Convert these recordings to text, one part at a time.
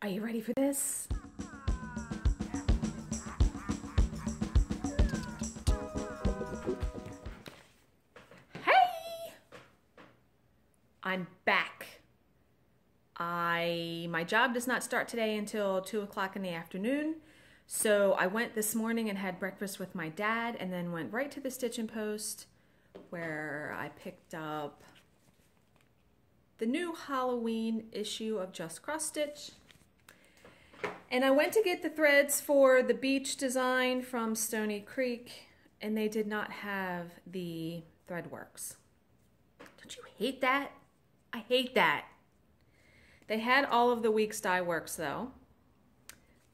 Are you ready for this? Hey! I'm back. My job does not start today until 2 o'clock in the afternoon. So I went this morning and had breakfast with my dad and then went right to the Stitch and Post where I picked up the new Halloween issue of Just Cross Stitch. And I went to get the threads for the beach design from Stony Creek, and they did not have the Threadworks. Don't you hate that? I hate that. They had all of the week's dye works though.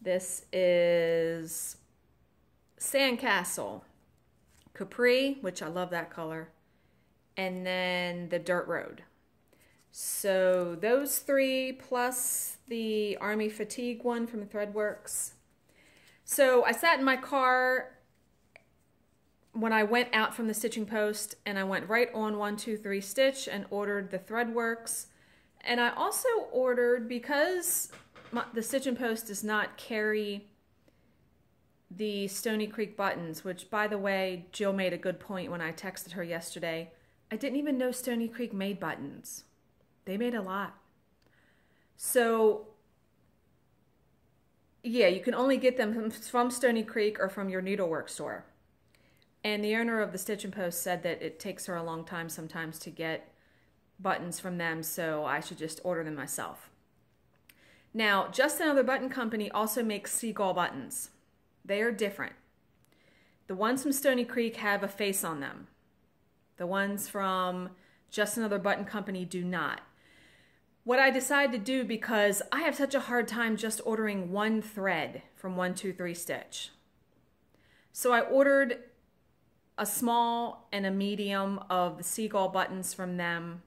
This is Sandcastle, Capri, which I love that color, and then the Dirt Road. So those three plus the Army Fatigue one from Threadworks. So I sat in my car when I went out from the stitching post and I went right on 123 Stitch and ordered the Threadworks. And I also ordered, because the Stitch and Post does not carry the Stony Creek buttons, which by the way, Jill made a good point when I texted her yesterday. I didn't even know Stony Creek made buttons. They made a lot. So, yeah, you can only get them from Stony Creek or from your needlework store. And the owner of the Stitch and Post said that it takes her a long time sometimes to get buttons from them, so I should just order them myself. Now, Just Another Button Company also makes seagull buttons. They are different. The ones from Stony Creek have a face on them. The ones from Just Another Button Company do not. What I decided to do, because I have such a hard time just ordering one thread from 123 Stitch. So I ordered a small and a medium of the seagull buttons from them.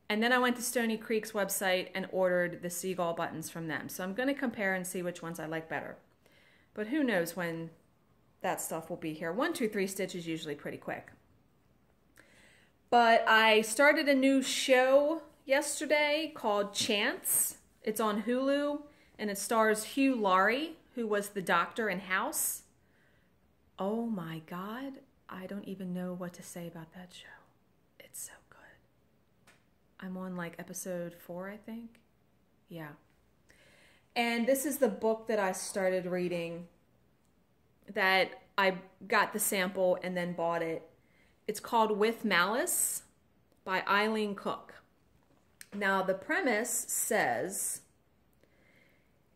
And then I went to Stony Creek's website and ordered the seagull buttons from them. So I'm going to compare and see which ones I like better. But who knows when that stuff will be here. 123 Stitch is usually pretty quick. But I started a new show yesterday called Chance. It's on Hulu, and it stars Hugh Laurie, who was the doctor in House. Oh my God, I don't even know what to say about that show. It's so good. I'm on like episode 4, I think. Yeah. And this is the book that I started reading, that I got the sample and then bought it. It's called With Malice by Eileen Cook. Now, the premise says,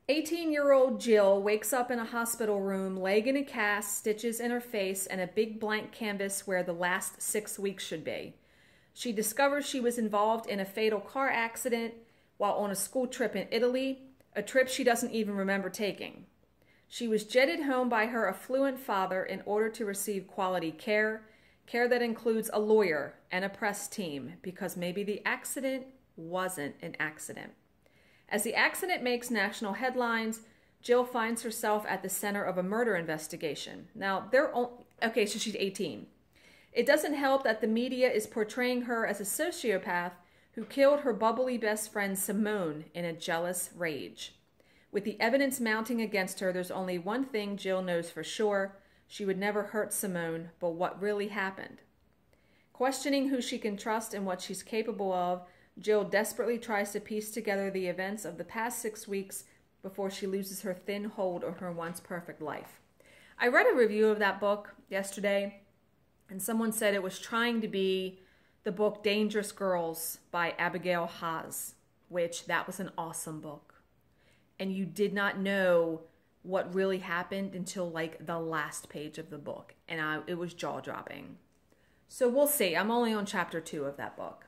18-year-old Jill wakes up in a hospital room, leg in a cast, stitches in her face, and a big blank canvas where the last 6 weeks should be. She discovers she was involved in a fatal car accident while on a school trip in Italy, a trip she doesn't even remember taking. She was jetted home by her affluent father in order to receive quality care that includes a lawyer and a press team, because maybe the accident wasn't an accident. As the accident makes national headlines, Jill finds herself at the center of a murder investigation. Now, okay, so she's 18. It doesn't help that the media is portraying her as a sociopath who killed her bubbly best friend Simone in a jealous rage. With the evidence mounting against her, there's only one thing Jill knows for sure. She would never hurt Simone, but what really happened? Questioning who she can trust and what she's capable of, Jill desperately tries to piece together the events of the past 6 weeks before she loses her thin hold on her once perfect life. I read a review of that book yesterday, and someone said it was trying to be the book Dangerous Girls by Abigail Haas, which that was an awesome book. And you did not know what really happened until like the last page of the book, and it was jaw-dropping. So we'll see. I'm only on chapter 2 of that book.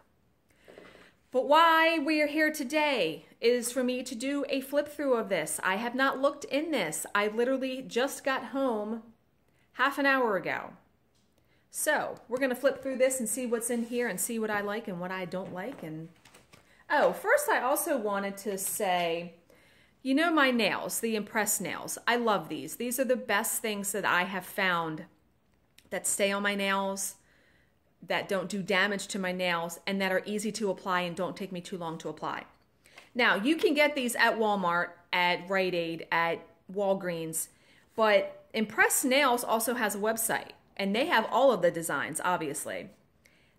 But why we are here today is for me to do a flip through of this. I have not looked in this. I literally just got home half an hour ago. So we're going to flip through this and see what's in here and see what I like and what I don't like. And oh, first I also wanted to say, you know my nails, the Impress nails. I love these. These are the best things that I have found that stay on my nails, that don't do damage to my nails, and that are easy to apply and don't take me too long to apply. Now, you can get these at Walmart, at Rite Aid, at Walgreens, but Impress Nails also has a website, and they have all of the designs, obviously.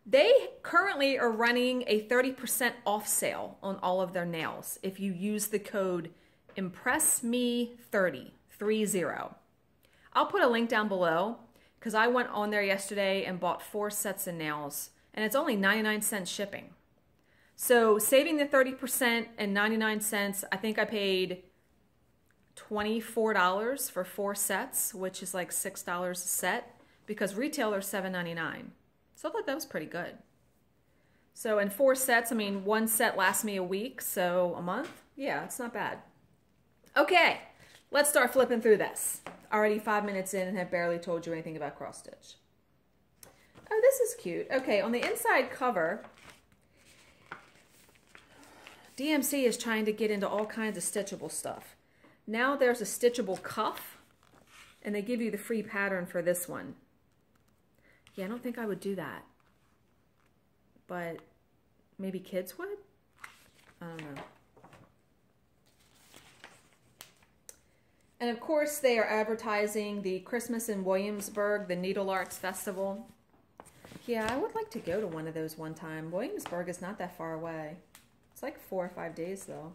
They currently are running a 30% off sale on all of their nails if you use the code ImpressMe30, 30. I'll put a link down below because I went on there yesterday and bought 4 sets of nails, and it's only 99 cents shipping. So saving the 30% and 99 cents, I think I paid $24 for 4 sets, which is like $6 a set, because retail are $7.99. So I thought that was pretty good. So in 4 sets, I mean, 1 set lasts me a week, so a month. Yeah, it's not bad. Okay, let's start flipping through this. Already 5 minutes in and have barely told you anything about cross stitch. Oh, this is cute. Okay, on the inside cover, DMC is trying to get into all kinds of stitchable stuff. Now there's a stitchable cuff, and they give you the free pattern for this one. Yeah, I don't think I would do that, but maybe kids would? I don't know. And of course, they are advertising the Christmas in Williamsburg, the Needle Arts Festival. Yeah, I would like to go to one of those one time. Williamsburg is not that far away. It's like 4 or 5 days though.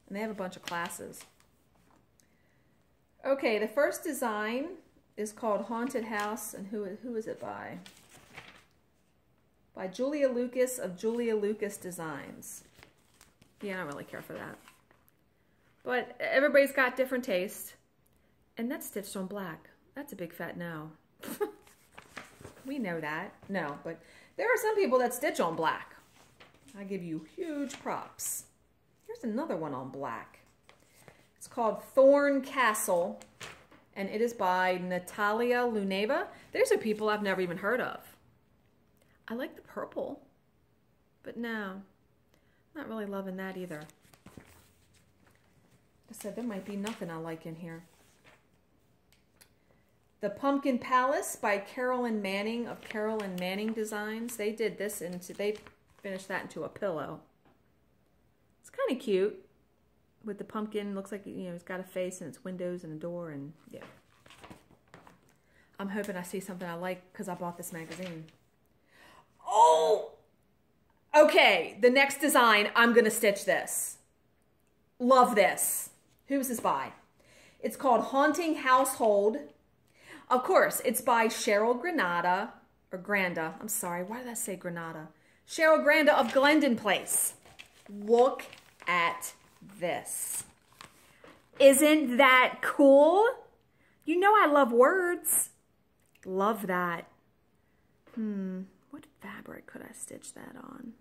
And they have a bunch of classes. Okay, the first design is called Haunted House, and who is it by? By Julia Lucas of Julia Lucas Designs. Yeah, I don't really care for that. But everybody's got different taste. And that's stitched on black. That's a big fat no. We know that. No, but there are some people that stitch on black. I give you huge props. Here's another one on black. It's called Thorn Castle, and it is by Natalia Luneva. There's some people I've never even heard of. I like the purple, but no, not really loving that either. I said there might be nothing I like in here. The Pumpkin Palace by Carolyn Manning of Carolyn Manning Designs. They did this into, they finished that into a pillow. It's kind of cute with the pumpkin. Looks like, you know, it's got a face and it's windows and a door, and yeah. I'm hoping I see something I like because I bought this magazine. Oh! Okay, the next design, I'm going to stitch this. Love this. Who's this by? It's called Haunting Household. Of course, it's by Cheryl Granada, or Granda. I'm sorry, why did I say Granada? Cheryl Granda of Glendon Place. Look at this. Isn't that cool? You know I love words. Love that. What fabric could I stitch that on?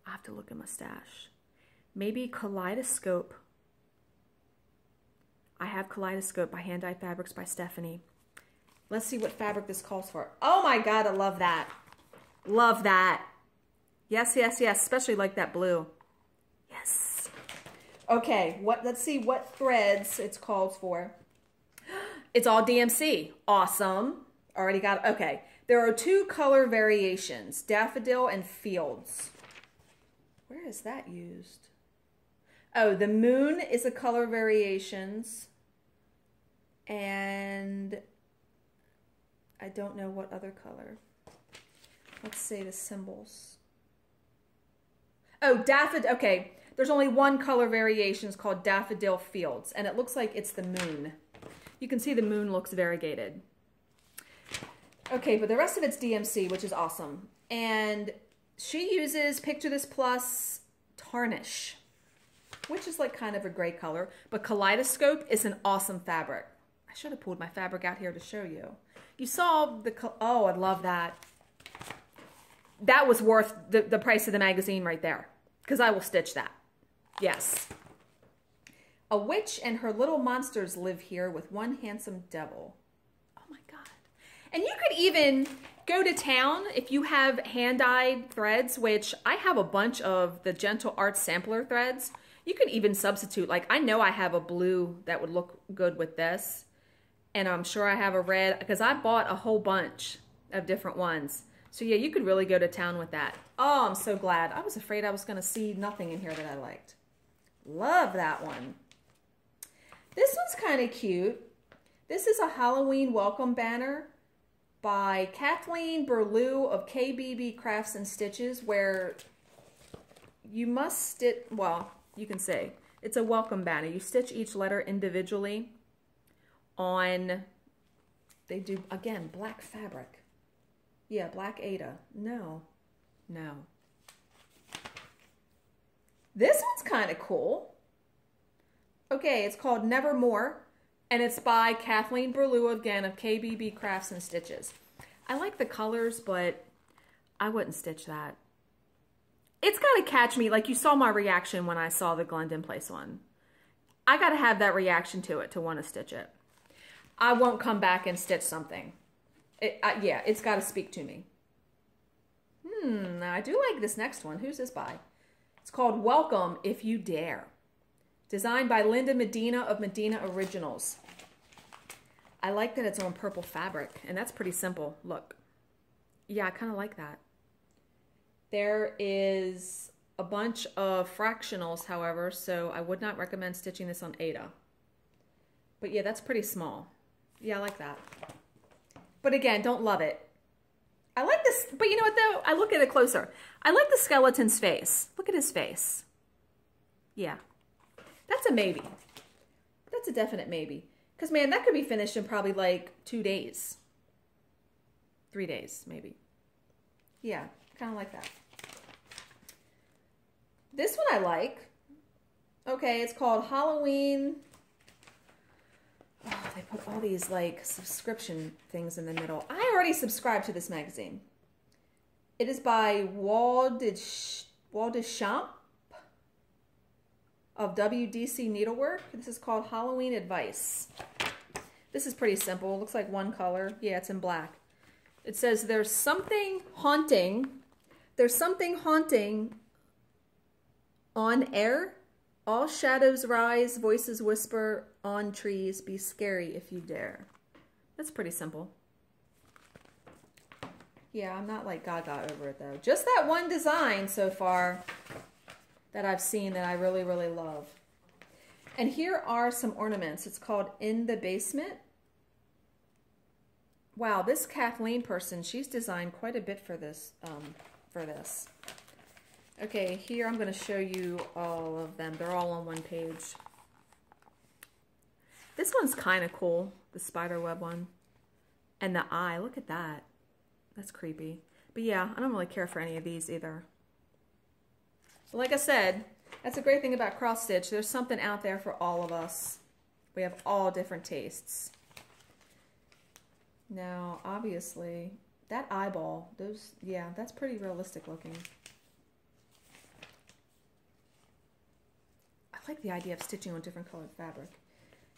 I have to look at my stash. Maybe Kaleidoscope. I have Kaleidoscope by Hand Dyed Fabrics by Stephanie. Let's see what fabric this calls for. Oh my God, I love that. Love that. Yes, yes, yes, especially like that blue. Yes. Okay, let's see what threads it's called for. It's all DMC. Awesome. Already got it. Okay. There are 2 color variations, Daffodil and Fields. Where is that used? Oh, the moon is a color variations. And I don't know what other color. Let's say the symbols. Oh, daffodil. Okay, there's only 1 color variation called Daffodil Fields, and it looks like it's the moon. You can see the moon looks variegated. Okay, but the rest of it's DMC, which is awesome. And she uses Picture This Plus Tarnish, which is like kind of a gray color, but Kaleidoscope is an awesome fabric. I should have pulled my fabric out here to show you. You saw the, oh, I love that. That was worth the price of the magazine right there, because I will stitch that. Yes. A witch and her little monsters live here with one handsome devil. Oh my God. And you could even go to town if you have hand-dyed threads, which I have a bunch of the Gentle Arts sampler threads. You can even substitute, like I know I have a blue that would look good with this. And I'm sure I have a red, because I bought a whole bunch of different ones. So yeah, you could really go to town with that. Oh, I'm so glad. I was afraid I was going to see nothing in here that I liked. Love that one. This one's kind of cute. This is a Halloween welcome banner by Kathleen Burlew of KBB Crafts and Stitches, where you must stitch, well, you can say, it's a welcome banner. You stitch each letter individually on, they do, again, black fabric. Yeah, black Ada. No. This one's kind of cool. Okay, it's called Nevermore, and it's by Kathleen Burlew, again, of KBB Crafts and Stitches. I like the colors, but I wouldn't stitch that. It's got to catch me, like you saw my reaction when I saw the Glendon Place one. I got to have that reaction to it to want to stitch it. I won't come back and stitch something. Yeah, it's got to speak to me. I do like this next one. Who's this by? It's called Welcome If You Dare. Designed by Linda Medina of Medina Originals. I like that it's on purple fabric, and that's pretty simple. Look. Yeah, I kind of like that. There is a bunch of fractionals, however, so I would not recommend stitching this on Ada. But yeah, that's pretty small. Yeah, I like that. But again, don't love it. I like this, but you know what though? I look at it closer. I like the skeleton's face. Look at his face. Yeah. That's a maybe. That's a definite maybe. Because man, that could be finished in probably like 2 days. 3 days, maybe. Yeah, kind of like that. This one I like. Okay, it's called Halloween. Oh, they put all these like subscription things in the middle. I already subscribed to this magazine. It is by Waldechamp of WDC Needlework. This is called Halloween Advice. This is pretty simple. It looks like one color. Yeah, it's in black. It says there's something haunting. There's something haunting on air. All shadows rise, voices whisper on trees. Be scary if you dare. That's pretty simple. Yeah, I'm not like gaga over it though. Just that one design so far that I've seen that I really, really love. And here are some ornaments. It's called In the Basement. Wow, this Kathleen person, she's designed quite a bit for this. Okay, here I'm going to show you all of them. They're all on one page. This one's kind of cool, the spider web one. And the eye, look at that. That's creepy. But yeah, I don't really care for any of these either. But like I said, that's a great thing about cross stitch. There's something out there for all of us. We have all different tastes. Now, obviously, that eyeball, those, yeah, that's pretty realistic looking. I like the idea of stitching on different colored fabric.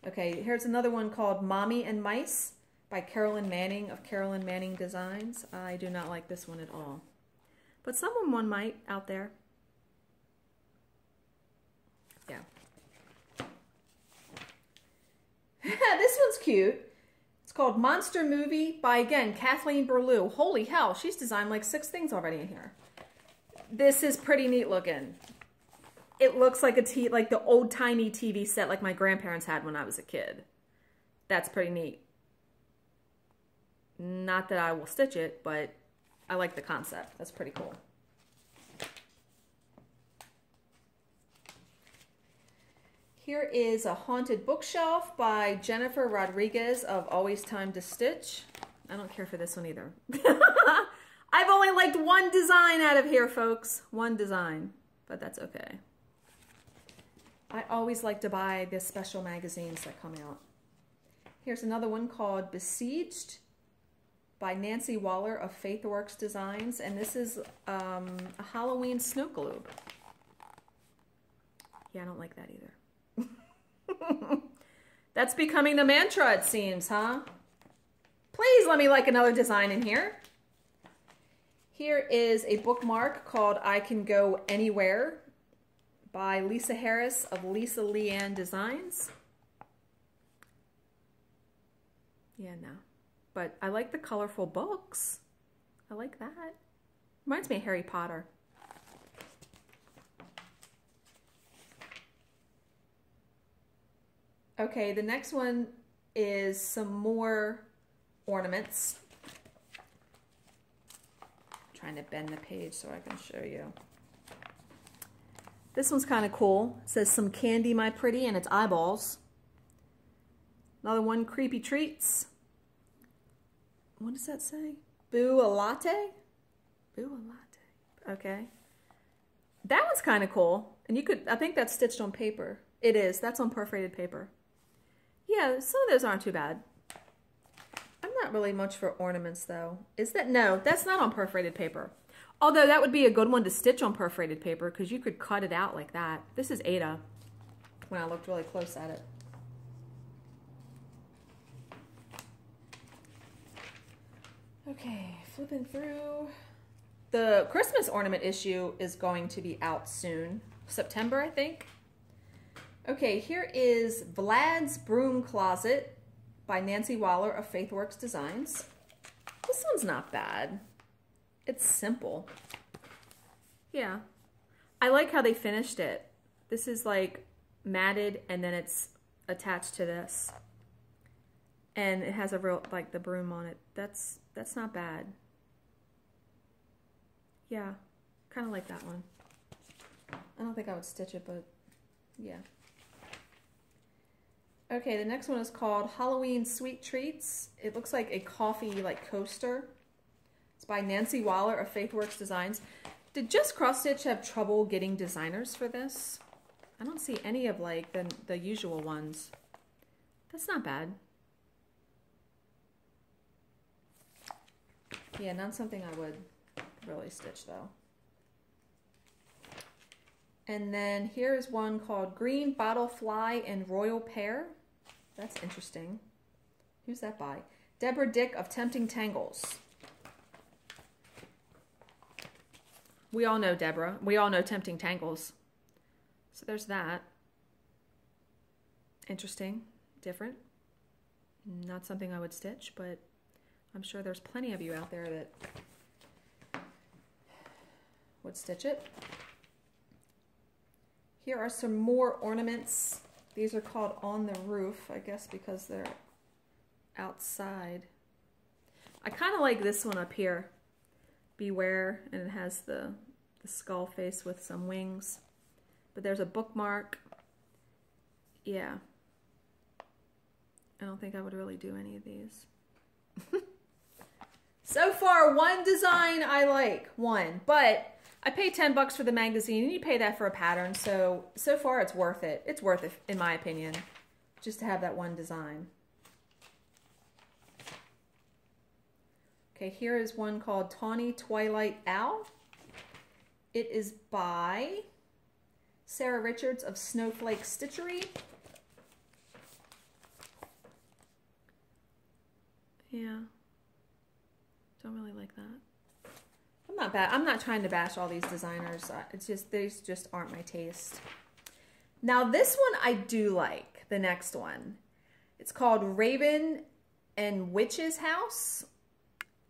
Okay, here's another one called Mommy and Mice by Carolyn Manning of Carolyn Manning Designs. I do not like this one at all. But someone might out there. Yeah. This one's cute. It's called Monster Movie by, again, Kathleen Burlew. Holy hell, she's designed like 6 things already in here. This is pretty neat looking. It looks like like the old-timey TV set like my grandparents had when I was a kid. That's pretty neat. Not that I will stitch it, but I like the concept. That's pretty cool. Here is a haunted bookshelf by Jennifer Rodriguez of Always Time to Stitch. I don't care for this one either. I've only liked one design out of here, folks. One design, but that's okay. I always like to buy the special magazines that come out. Here's another one called Besieged by Nancy Waller of Faithworks Designs, and this is a Halloween snow globe. Yeah, I don't like that either. That's becoming the mantra, it seems, huh? Please let me like another design in here. Here is a bookmark called I Can Go Anywhere by Lisa Harris of Lisa Leanne Designs. Yeah, no. But I like the colorful books. I like that. Reminds me of Harry Potter. Okay, the next one is some more ornaments. I'm trying to bend the page so I can show you. This one's kind of cool. It says some candy, my pretty, and it's eyeballs. Another one, creepy treats. What does that say? Boo a latte? Boo a latte. Okay. That one's kind of cool. And you could, I think that's stitched on paper. It is. That's on perforated paper. Yeah, some of those aren't too bad. I'm not really much for ornaments though. Is that? No, that's not on perforated paper. Although that would be a good one to stitch on perforated paper because you could cut it out like that. This is Ada when I looked really close at it. Okay, flipping through. The Christmas ornament issue is going to be out soon. September, I think. Okay, here is Vlad's Broom Closet by Nancy Waller of Faithworks Designs. This one's not bad. It's simple. Yeah. I like how they finished it. This is like matted and then it's attached to this. And it has a real, like the broom on it. That's not bad. Yeah, kind of like that one. I don't think I would stitch it, but yeah. Okay, the next one is called Halloween Sweet Treats. It looks like a coffee like coaster. It's by Nancy Waller of Faithworks Designs. Did Just Cross Stitch have trouble getting designers for this? I don't see any of like the usual ones. That's not bad. Yeah, not something I would really stitch though. And then here's one called Green Bottle Fly and Royal Pear. That's interesting. Who's that by? Deborah Dick of Tempting Tangles. We all know Deborah. We all know Tempting Tangles. So there's that. Interesting. Different. Not something I would stitch, but I'm sure there's plenty of you out there that would stitch it. Here are some more ornaments. These are called On the Roof, I guess because they're outside. I kind of like this one up here. Beware, and it has the skull face with some wings. But there's a bookmark. Yeah. I don't think I would really do any of these. So far, one design I like. One. But I paid 10 bucks for the magazine, and you pay that for a pattern. So far, it's worth it. It's worth it, in my opinion, just to have that one design. Okay, here is one called Tawny Twilight Owl. It is by Sarah Richards of Snowflake Stitchery. Yeah. Don't really like that. I'm not bad. I'm not trying to bash all these designers. It's just, these just aren't my taste. Now this one I do like, the next one. It's called Raven and Witch's House.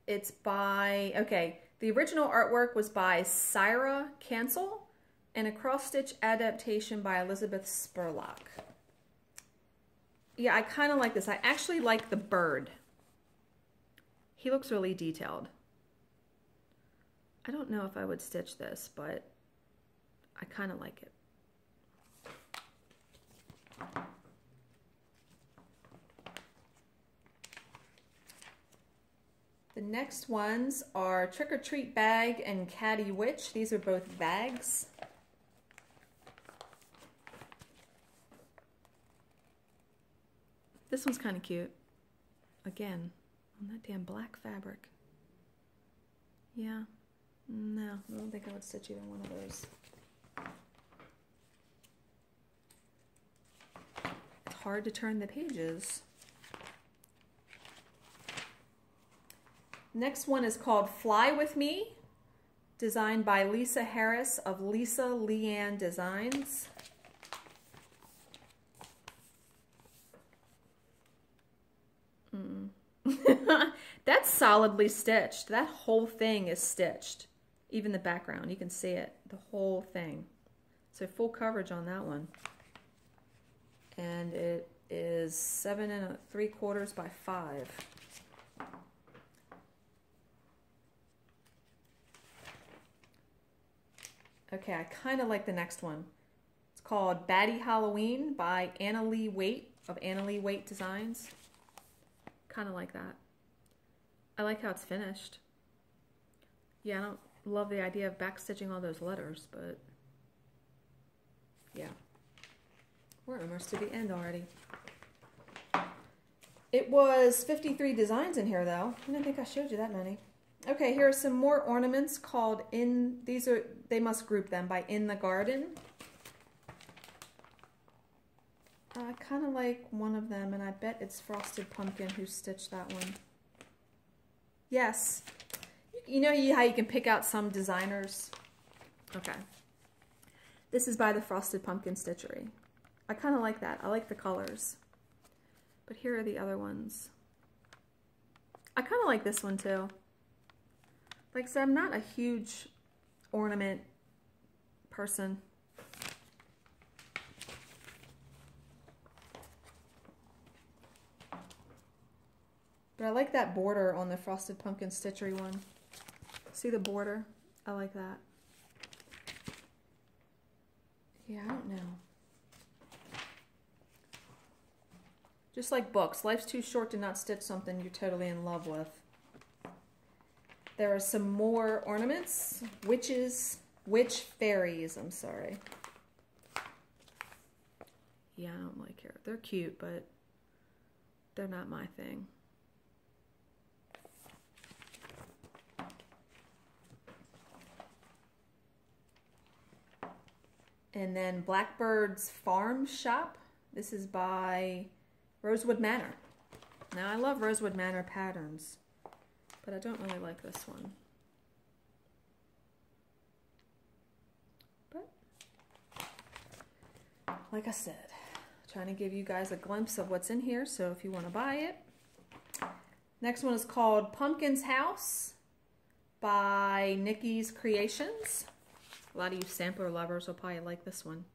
It's by, okay, the original artwork was by Syra Cancel and a cross-stitch adaptation by Elizabeth Spurlock. Yeah, I kind of like this. I actually like the bird. He looks really detailed. I don't know if I would stitch this, but I kind of like it. The next ones are Trick or Treat Bag and Caddy Witch. These are both bags. This one's kind of cute. Again, on that damn black fabric. Yeah. No, I don't think I would stitch either one of those. It's hard to turn the pages. Next one is called Fly With Me, designed by Lisa Harris of Lisa Leanne Designs. That's solidly stitched. That whole thing is stitched. Even the background, you can see it, the whole thing. So full coverage on that one. And it is 7 3/4 by 5. Okay, I kind of like the next one. It's called Batty Halloween by Anna Lee Waite of Anna Lee Waite Designs. Kind of like that. I like how it's finished. Yeah, I don't love the idea of backstitching all those letters, but yeah. We're almost to the end already. It was 53 designs in here though. I didn't think I showed you that many. Okay, here are some more ornaments called they must group them by In the Garden. I kind of like one of them, and I bet it's Frosted Pumpkin who stitched that one. Yes. You know how you can pick out some designers? Okay. This is by the Frosted Pumpkin Stitchery. I kind of like that. I like the colors. But here are the other ones. I kind of like this one too. Like I said, I'm not a huge ornament person. But I like that border on the Frosted Pumpkin Stitchery one. See the border? I like that. Yeah, I don't know. Just like books. Life's too short to not stitch something you're totally in love with. There are some more ornaments. Witch fairies, I'm sorry. Yeah, I don't like her. They're cute, but they're not my thing. And then Blackbird's Farm Shop. This is by Rosewood Manor. Now, I love Rosewood Manor patterns, but I don't really like this one. But, like I said, trying to give you guys a glimpse of what's in here, so if you want to buy it. Next one is called Pumpkin's House by Nikki's Creations. A lot of you sampler lovers will probably like this one.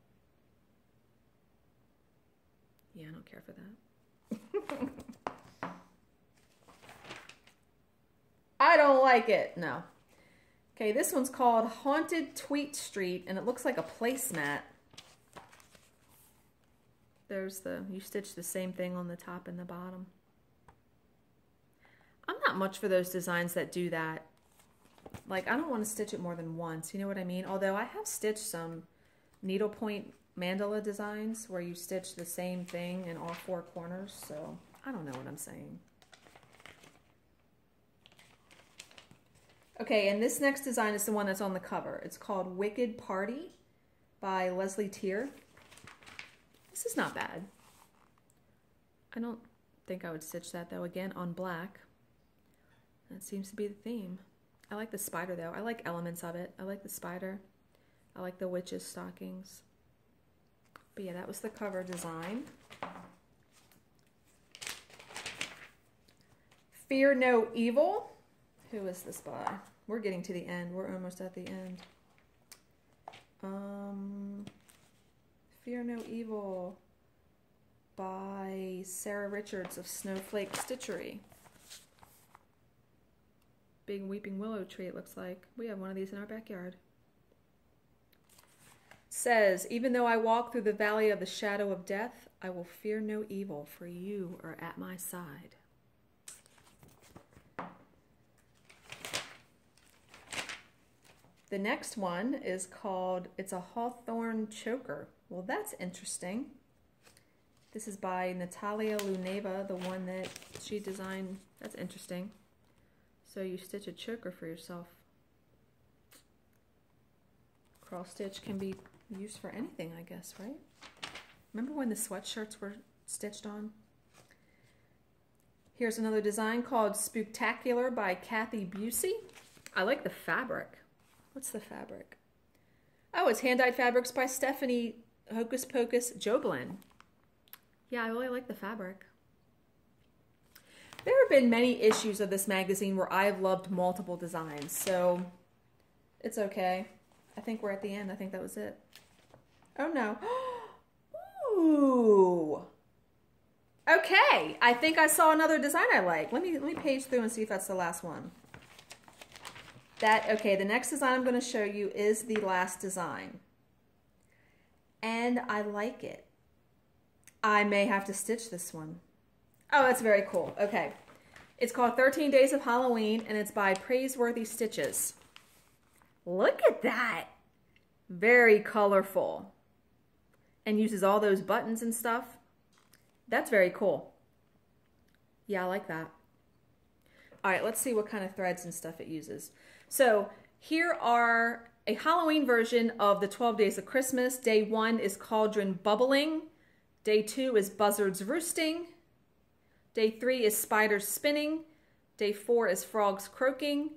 Yeah, I don't care for that. I don't like it. No. Okay, this one's called Haunted Tweet Street, and it looks like a placemat. There's you stitch the same thing on the top and the bottom. I'm not much for those designs that do that. Like, I don't want to stitch it more than once, you know what I mean? Although I have stitched some needlepoint mandala designs where you stitch the same thing in all 4 corners, so I don't know what I'm saying. Okay, and this next design is the one that's on the cover. It's called Wicked Party by Leslie Tier. This is not bad. I don't think I would stitch that, though, again, on black. That seems to be the theme. I like the spider, though. I like elements of it. I like the spider. I like the witch's stockings. But yeah, that was the cover design. Fear No Evil. Who is this by? We're getting to the end. We're almost at the end. Fear No Evil by Sarah Richards of Snowflake Stitchery. Big weeping willow tree, it looks like. We have one of these in our backyard. It says, even though I walk through the valley of the shadow of death, I will fear no evil, for you are at my side. The next one is called, it's a Hawthorne Choker. Well, that's interesting. This is by Natalia Luneva, the one that she designed. That's interesting. So you stitch a choker for yourself. Cross stitch can be used for anything, I guess, right? Remember when the sweatshirts were stitched on? Here's another design called Spooktacular by Kathy Busey. I like the fabric. What's the fabric? Oh, it's hand-dyed fabrics by Stephanie Hocus Pocus Joblin. Yeah, I really like the fabric. There have been many issues of this magazine where I've loved multiple designs, so it's okay. I think we're at the end. I think that was it. Oh no. Ooh. Okay, I think I saw another design I like. Let me page through and see if that's the last one. Okay, the next design I'm going to show you is the last design. And I like it. I may have to stitch this one. Oh, that's very cool. Okay. It's called 13 Days of Halloween, and it's by Praiseworthy Stitches. Look at that. Very colorful. And uses all those buttons and stuff. That's very cool. Yeah, I like that. All right, let's see what kind of threads and stuff it uses. So here are a Halloween version of the 12 Days of Christmas. Day 1 is Cauldron Bubbling. Day 2 is Buzzards Roosting. Day 3 is Spiders Spinning. Day 4 is Frogs Croaking.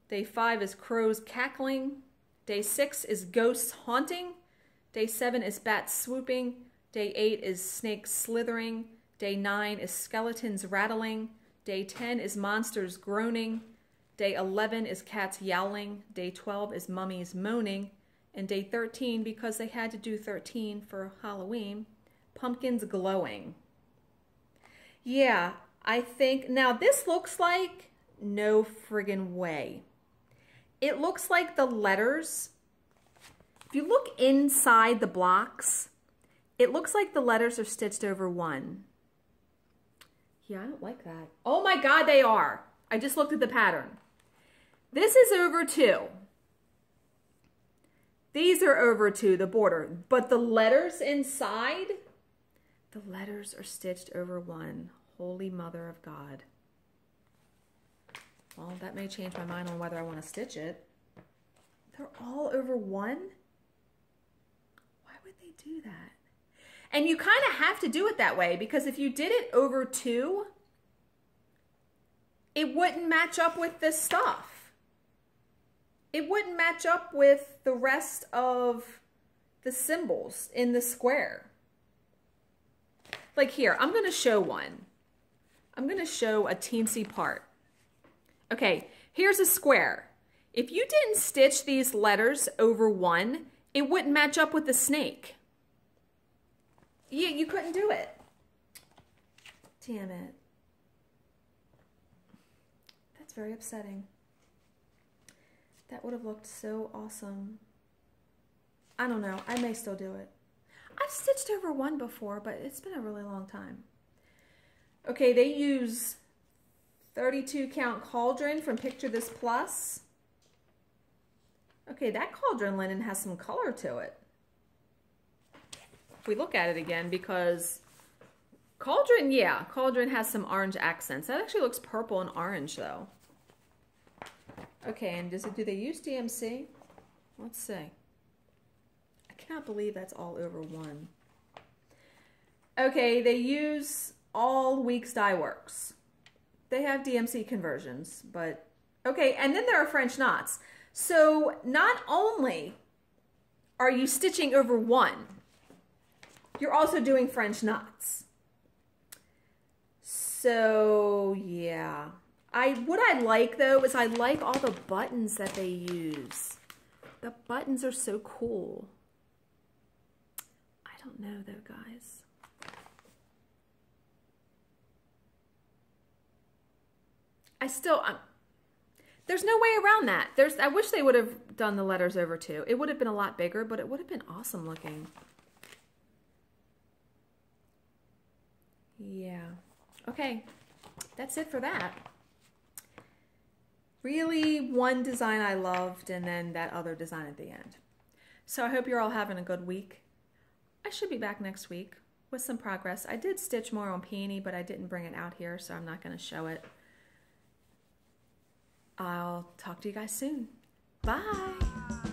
Day 5 is Crows Cackling. Day 6 is Ghosts Haunting. Day 7 is Bats Swooping. Day 8 is Snakes Slithering. Day 9 is Skeletons Rattling. Day 10 is Monsters Groaning. Day 11 is Cats Yowling. Day 12 is Mummies Moaning. And day 13, because they had to do 13 for Halloween, Pumpkins Glowing. Yeah, I think, now this looks like no friggin' way. It looks like the letters, if you look inside the blocks, it looks like the letters are stitched over one. Yeah, I don't like that. Oh my God, they are. I just looked at the pattern. This is over 2. These are over 2, the border. But the letters inside, the letters are stitched over 1. Holy Mother of God. Well, that may change my mind on whether I want to stitch it. They're all over 1? Why would they do that? And you kind of have to do it that way, because if you did it over 2, it wouldn't match up with this stuff. It wouldn't match up with the rest of the symbols in the square. Like here, I'm going to show one. I'm going to show a teensy part. Okay, here's a square. If you didn't stitch these letters over 1, it wouldn't match up with the snake. Yeah, you couldn't do it. Damn it. That's very upsetting. That would have looked so awesome. I don't know. I may still do it. I've stitched over 1 before, but it's been a really long time. Okay, they use 32 count cauldron from Picture This Plus. Okay, that cauldron linen has some color to it. If we look at it again, because cauldron, yeah, cauldron has some orange accents. That actually looks purple and orange though. Okay, and do they use DMC? Let's see. I cannot believe that's all over 1. Okay, they use all Weeks Dye Works. They have DMC conversions, but okay, and then there are French knots. So not only are you stitching over 1, you're also doing French knots. So yeah. What I like though is I like all the buttons that they use. The buttons are so cool. I don't know though, guys. There's no way around that. I wish they would have done the letters over 2. It would have been a lot bigger, but it would have been awesome looking. Yeah. Okay. That's it for that. Really, one design I loved, and then that other design at the end. So I hope you're all having a good week. I should be back next week with some progress. I did stitch more on Peony, but I didn't bring it out here, so I'm not going to show it. I'll talk to you guys soon. Bye!